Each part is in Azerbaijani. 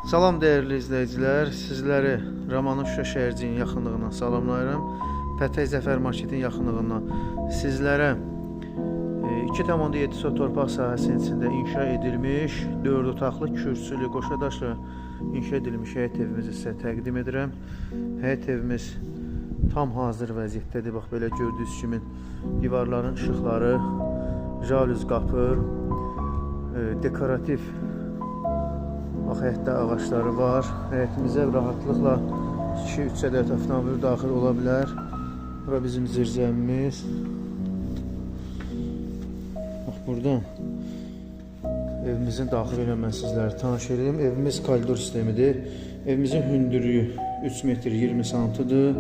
Salam dəyərli izləyicilər, sizləri Ramanın Şuşa şəhərciyinin yaxınlığından salamlayıram. Pətək Zəfər Marketin yaxınlığından sizlərə 2,7 sot torpaq sahəsinin içində inşa edilmiş 4 otaqlı kürsülü qoşadaşla inşa edilmiş həyət evimizi sizə təqdim edirəm. Həyət evimiz tam hazır vəziyyətdədir. Bax, belə gördüyünüz kimi divarların işıqları, jalüz qapı, dekorativ həyətdə ağaçları var. Həyətimizə rahatlıqla 2-3 ədəd avtomobil daxil ola bilər. Bura bizim zirzəmimiz. Bax, buradan evimizin daxil ilə mən sizləri tanış edeyim. Evimiz koridor sistemidir. Evimizin hündürlüyü 3 metr 20 santıdır.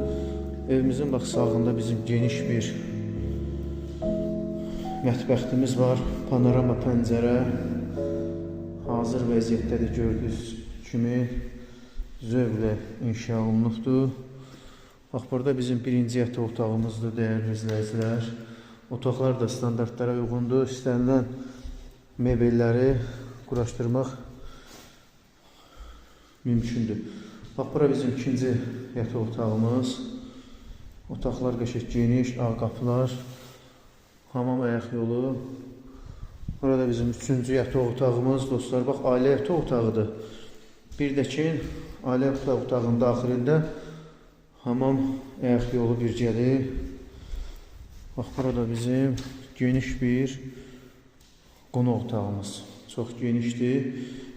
Evimizin bax sağında bizim geniş bir mətbəxtimiz var. Panorama pəncərə. Hazır vəziyyətdədir, gördüyünüz kimi zövqlə inşa olunubdur. Bax, burada bizim birinci yataq otağımızdır, dəyərli izləyicilər. Otaqlar da standartlara uyğundur. İstənilən mebelləri quraşdırmaq mümkündür. Bax, bura bizim ikinci yataq otağımız. Otaqlar qəşəng geniş, ağ qapılar, hamam ayaq yolu. Burada bizim üçüncü yataq otağımız, dostlar. Bax, ailə yataq otağıdır. Bir də ki, ailə yataq otağının daxilində hamam ayaq yolu bircədir. Bax, burada bizim geniş bir qonaq otağımız. Çox genişdir.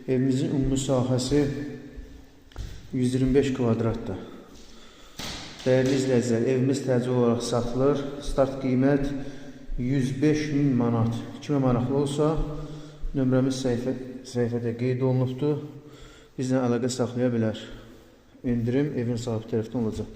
Evimizin ümumi sahəsi 125 kvadratdır. Dəyərli izləyicilər, evimiz təcil olaraq satılır. Start qiymət 105.000 manat. Kimə maraqlı olsa, nömrəmiz səhifədə qeyd olunubdur. Bizlə əlaqə saxlaya bilər. Endirim evin sahibi tərəfdən olacaq.